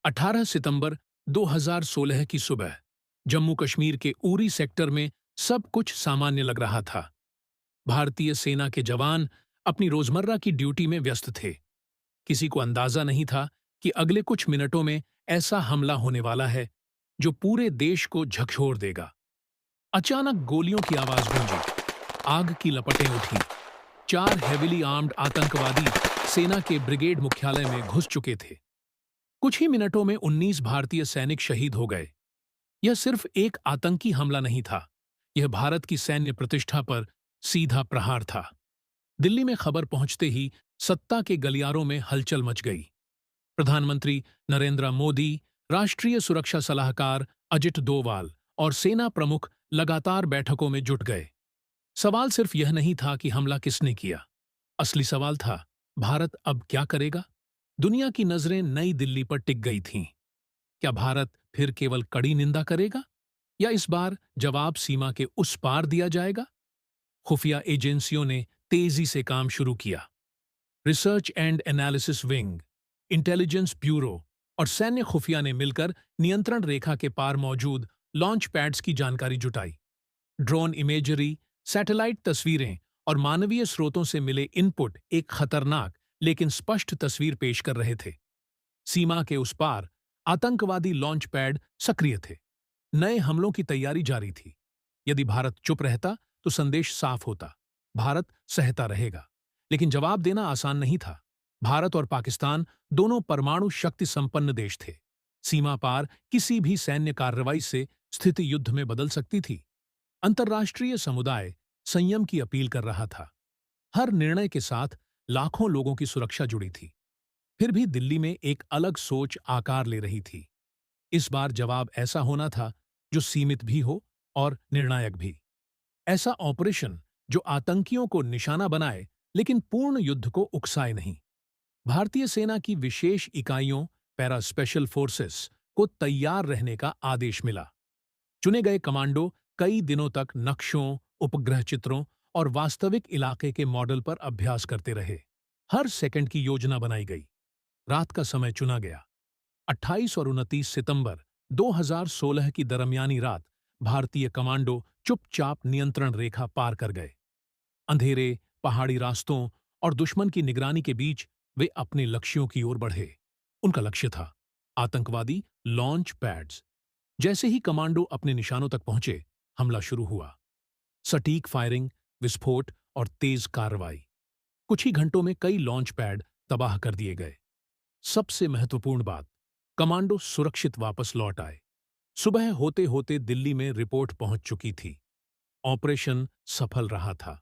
18 सितंबर 2016 की सुबह जम्मू कश्मीर के उरी सेक्टर में सब कुछ सामान्य लग रहा था। भारतीय सेना के जवान अपनी रोजमर्रा की ड्यूटी में व्यस्त थे। किसी को अंदाजा नहीं था कि अगले कुछ मिनटों में ऐसा हमला होने वाला है जो पूरे देश को झकझोर देगा। अचानक गोलियों की आवाज गूंजी, आग की लपटें उठी। 4 हेविली आर्म्ड आतंकवादी सेना के ब्रिगेड मुख्यालय में घुस चुके थे। कुछ ही मिनटों में 19 भारतीय सैनिक शहीद हो गए। यह सिर्फ एक आतंकी हमला नहीं था, यह भारत की सैन्य प्रतिष्ठा पर सीधा प्रहार था। दिल्ली में खबर पहुंचते ही सत्ता के गलियारों में हलचल मच गई। प्रधानमंत्री नरेंद्र मोदी, राष्ट्रीय सुरक्षा सलाहकार अजित डोवाल और सेना प्रमुख लगातार बैठकों में जुट गए। सवाल सिर्फ यह नहीं था कि हमला किसने किया, असली सवाल था, भारत अब क्या करेगा? दुनिया की नजरें नई दिल्ली पर टिक गई थीं। क्या भारत फिर केवल कड़ी निंदा करेगा या इस बार जवाब सीमा के उस पार दिया जाएगा? खुफिया एजेंसियों ने तेजी से काम शुरू किया। Research and analysis wing, intelligence bureau और सैन्य खुफिया ने मिलकर नियंत्रण रेखा के पार मौजूद लॉन्च पैड्स की जानकारी जुटाई। ड्रोन इमेजरी, सैटेलाइट तस्वीरें और मानवीय स्रोतों से मिले इनपुट एक खतरनाक लेकिन स्पष्ट तस्वीर पेश कर रहे थे। सीमा के उस पार आतंकवादी लॉन्च पैड सक्रिय थे। नए हमलों की तैयारी जारी थी। यदि भारत चुप रहता तो संदेश साफ होता, भारत सहता रहेगा। लेकिन जवाब देना आसान नहीं था। भारत और पाकिस्तान दोनों परमाणु शक्ति संपन्न देश थे। सीमा पार किसी भी सैन्य कार्रवाई से स्थिति युद्ध में बदल सकती थी। अंतर्राष्ट्रीय समुदाय संयम की अपील कर रहा था। हर निर्णय के साथ लाखों लोगों की सुरक्षा जुड़ी थी। फिर भी दिल्ली में एक अलग सोच आकार ले रही थी। इस बार जवाब ऐसा होना था जो सीमित भी हो और निर्णायक भी। ऐसा ऑपरेशन जो आतंकियों को निशाना बनाए लेकिन पूर्ण युद्ध को उकसाए नहीं। भारतीय सेना की विशेष इकाइयों पैरा स्पेशल फोर्सेस को तैयार रहने का आदेश मिला। चुने गए कमांडो कई दिनों तक नक्शों, उपग्रह चित्रों और वास्तविक इलाके के मॉडल पर अभ्यास करते रहे। हर सेकंड की योजना बनाई गई। रात का समय चुना गया। 28 और 29 सितंबर 2016 की दरमियानी रात भारतीय कमांडो चुपचाप नियंत्रण रेखा पार कर गए। अंधेरे, पहाड़ी रास्तों और दुश्मन की निगरानी के बीच वे अपने लक्ष्यों की ओर बढ़े। उनका लक्ष्य था आतंकवादी लॉन्च पैड्स। जैसे ही कमांडो अपने निशानों तक पहुंचे, हमला शुरू हुआ। सटीक फायरिंग, विस्फोट और तेज कार्रवाई। कुछ ही घंटों में कई लॉन्च पैड तबाह कर दिए गए। सबसे महत्वपूर्ण बात, कमांडो सुरक्षित वापस लौट आए। सुबह होते होते दिल्ली में रिपोर्ट पहुंच चुकी थी। ऑपरेशन सफल रहा था।